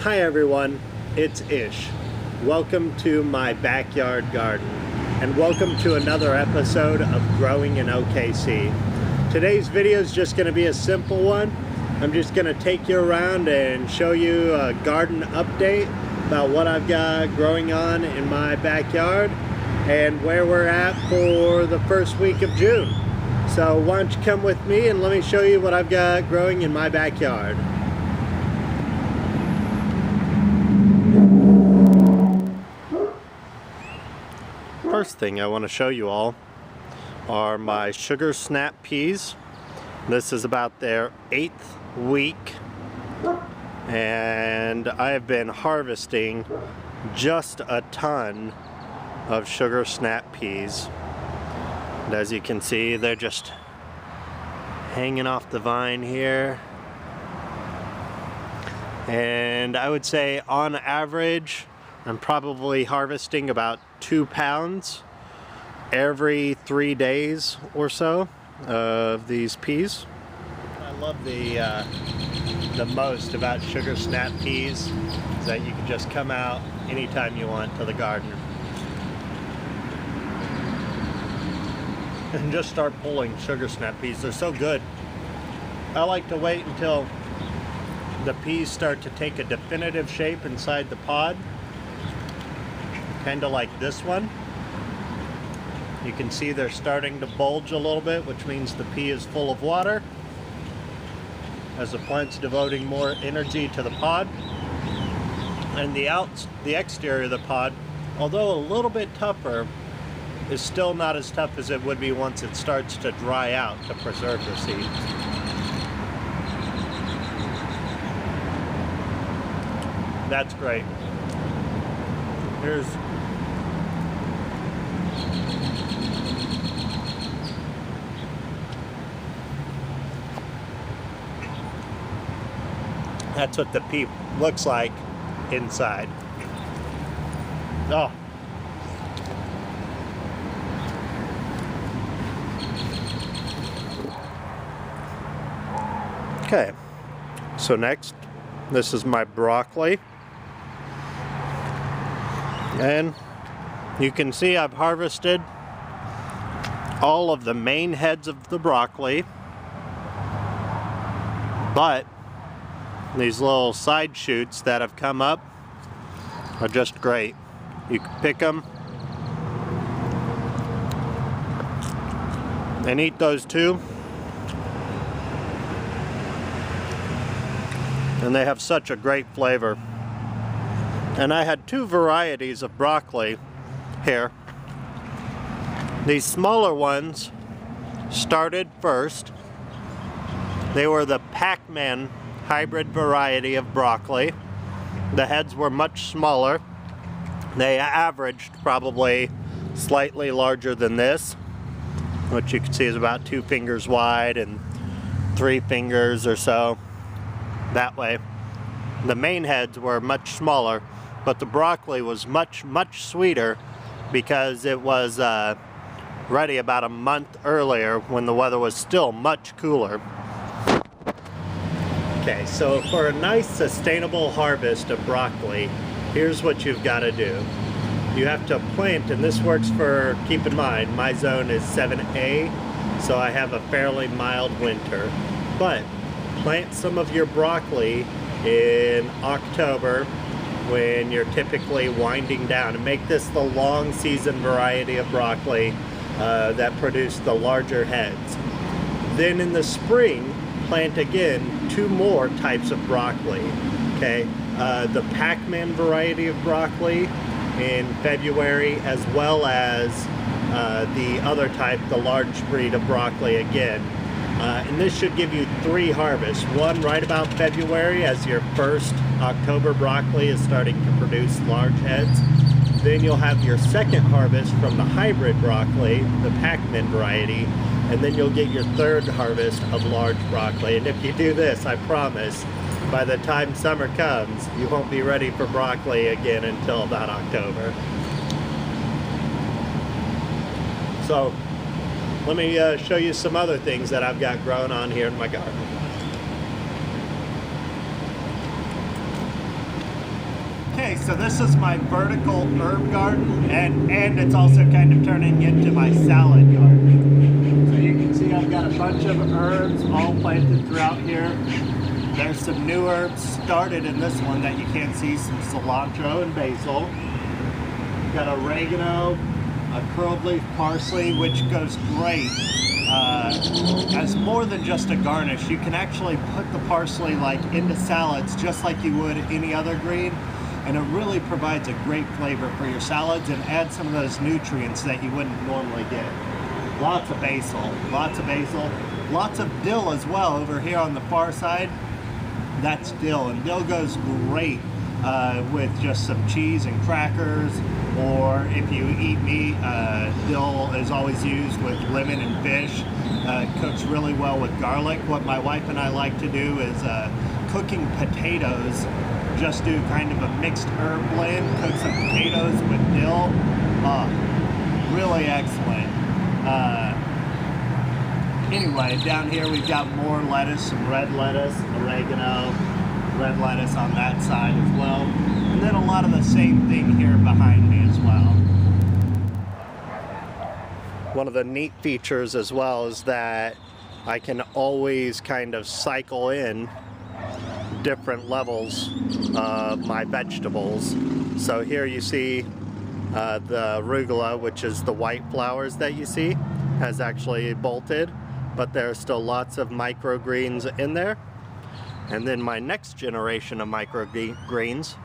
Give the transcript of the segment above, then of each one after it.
Hi everyone, it's Ish. Welcome to my backyard garden and welcome to another episode of Growing in OKC. Today's video is just going to be a simple one. I'm just going to take you around and show you a garden update about what I've got growing on in my backyard and where we're at for the first week of June. So why don't you come with me and let me show you what I've got growing in my backyard. First thing I want to show you all are my sugar snap peas. This is about their 8th week and I have been harvesting just a ton of sugar snap peas. And as you can see, they're just hanging off the vine here. And I would say on average I'm probably harvesting about 2 pounds every 3 days or so of these peas. I love the most about sugar snap peas is that you can just come out anytime you want to the garden and just start pulling sugar snap peas. They're so good. I like to wait until the peas start to take a definitive shape inside the pod, kind of like this one. You can see they're starting to bulge a little bit, which means the pea is full of water as the plant's devoting more energy to the pod. And the exterior of the pod, although a little bit tougher, is still not as tough as it would be once it starts to dry out to preserve the seeds. That's great. That's what the pea looks like inside. Oh. Okay, so next, this is my broccoli. And you can see I've harvested all of the main heads of the broccoli, but these little side shoots that have come up are just great. You can pick them and eat those too. And they have such a great flavor. And I had 2 varieties of broccoli here. These smaller ones started first. They were the Pac-Man hybrid variety of broccoli. The heads were much smaller. They averaged probably slightly larger than this, which you can see is about 2 fingers wide and 3 fingers or so that way. The main heads were much smaller, but the broccoli was much sweeter because it was ready about a month earlier when the weather was still much cooler. Okay, so for a nice sustainable harvest of broccoli, here's what you've got to do. You have to plant, and this works for, keep in mind, my zone is 7A, so I have a fairly mild winter. But plant some of your broccoli in October when you're typically winding down, and make this the long season variety of broccoli that produce the larger heads. Then in the spring, plant again 2 more types of broccoli. Okay, the Pac-Man variety of broccoli in February, as well as the other type, the large breed of broccoli again. And this should give you 3 harvests. One right about February as your first October broccoli is starting to produce large heads. Then you'll have your second harvest from the hybrid broccoli, the Pac-Man variety, and then you'll get your 3rd harvest of large broccoli. And if you do this, I promise, by the time summer comes, you won't be ready for broccoli again until about October. So let me show you some other things that I've got growing on here in my garden. Okay, so this is my vertical herb garden, and it's also kind of turning into my salad garden. So you can see I've got a bunch of herbs all planted throughout here. There's some new herbs started in this one that you can't see, some cilantro and basil. We've got oregano, a curled leaf parsley, which goes great as more than just a garnish. You can actually put the parsley like into salads just like you would any other green, and it really provides a great flavor for your salads and adds some of those nutrients that you wouldn't normally get. Lots of basil, lots of basil, lots of dill as well over here on the far side. That's dill, and dill goes great with just some cheese and crackers, or if you eat meat, dill is always used with lemon and fish. It cooks really well with garlic. What my wife and I like to do is cooking potatoes. Just do kind of a mixed herb blend, cook some potatoes with dill. Really excellent. Anyway, down here we've got more lettuce, some red lettuce, oregano, red lettuce on that side as well. And then a lot of the same thing here behind me as well. One of the neat features as well is that I can always kind of cycle in different levels of my vegetables. So here you see the arugula, which is the white flowers that you see, has actually bolted, but there's still lots of microgreens in there. And then my next generation of microgreens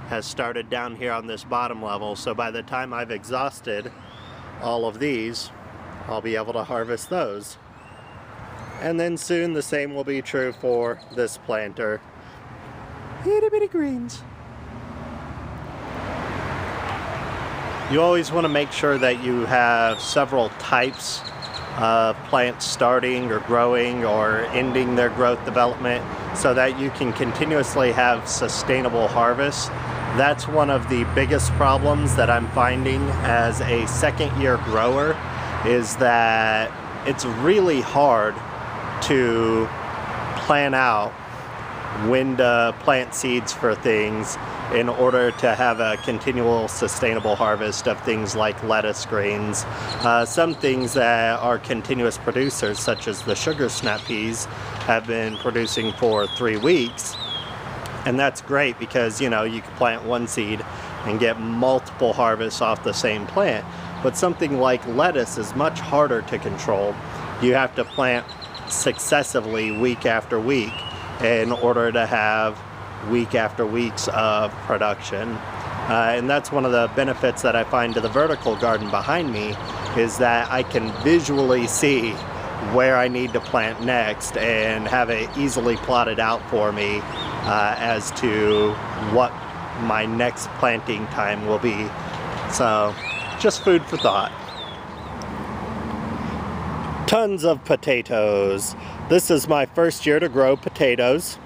has started down here on this bottom level. So by the time I've exhausted all of these, I'll be able to harvest those. And then soon the same will be true for this planter. Itty bitty greens. You always want to make sure that you have several types of plants starting or growing or ending their growth development so that you can continuously have sustainable harvests. That's one of the biggest problems that I'm finding as a second-year grower, is that it's really hard to plan out when to plant seeds for things in order to have a continual sustainable harvest of things like lettuce greens. Some things that are continuous producers, such as the sugar snap peas, have been producing for 3 weeks. And that's great because, you know, you can plant one seed and get multiple harvests off the same plant. But something like lettuce is much harder to control. You have to plant successively week after week in order to have week after weeks of production. And that's one of the benefits that I find to the vertical garden behind me, is that I can visually see where I need to plant next and have it easily plotted out for me as to what my next planting time will be. So just food for thought. Tons of potatoes. This is my first year to grow potatoes,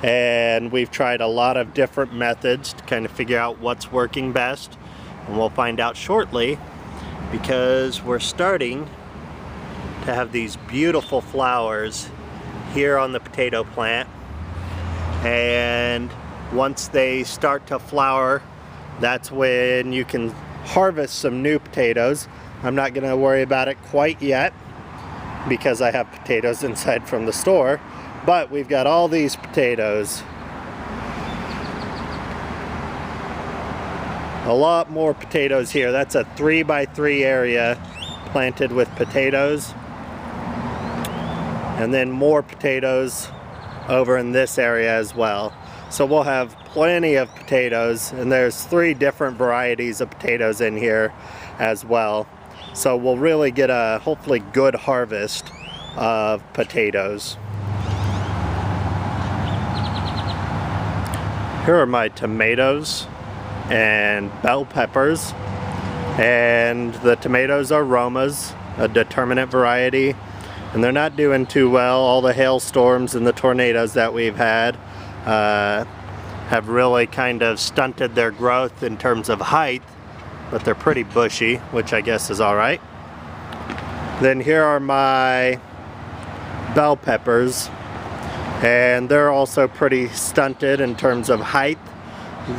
and we've tried a lot of different methods to kind of figure out what's working best, and we'll find out shortly, because we're starting to have these beautiful flowers here on the potato plant, and once they start to flower, that's when you can harvest some new potatoes. I'm not going to worry about it quite yet because I have potatoes inside from the store, but we've got all these potatoes. A lot more potatoes here. That's a 3x3 area planted with potatoes, and then more potatoes over in this area as well. So we'll have plenty of potatoes, and there's 3 different varieties of potatoes in here as well. So we'll really get a hopefully good harvest of potatoes. Here are my tomatoes and bell peppers, and the tomatoes are Romas, a determinate variety, and they're not doing too well. All the hailstorms and the tornadoes that we've had have really kind of stunted their growth in terms of height, but they're pretty bushy, which I guess is alright. Then here are my bell peppers, and they're also pretty stunted in terms of height,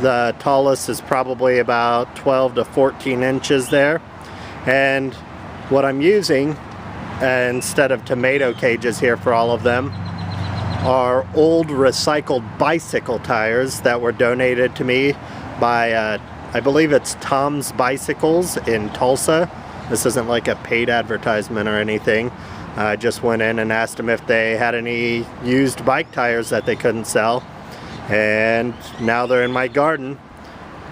The tallest is probably about 12 to 14 inches there. And what I'm using instead of tomato cages here for all of them are old recycled bicycle tires that were donated to me by I believe it's Tom's Bicycles in Tulsa. This isn't like a paid advertisement or anything. I just went in and asked them if they had any used bike tires that they couldn't sell, and now they're in my garden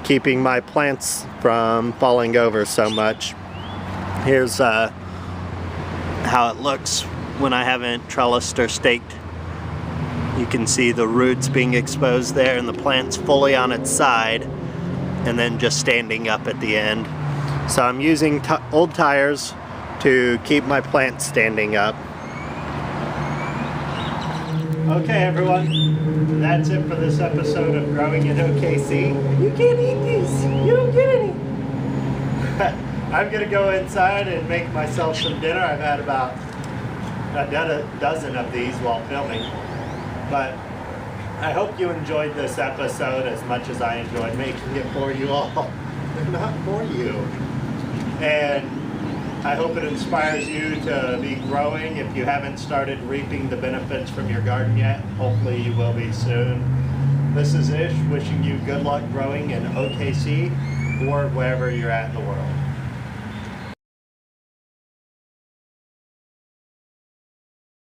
keeping my plants from falling over so much. Here's how it looks when I haven't trellised or staked. You can see the roots being exposed there and the plant's fully on its side and then just standing up at the end. So I'm using old tires to keep my plants standing up. Okay everyone, that's it for this episode of Growing in OKC. You can't eat these, you don't get any. I'm gonna go inside and make myself some dinner. I've had about a dozen of these while filming. But I hope you enjoyed this episode as much as I enjoyed making it for you all. Not for you. And I hope it inspires you to be growing. If you haven't started reaping the benefits from your garden yet, hopefully you will be soon. This is Ish wishing you good luck growing in OKC or wherever you're at in the world.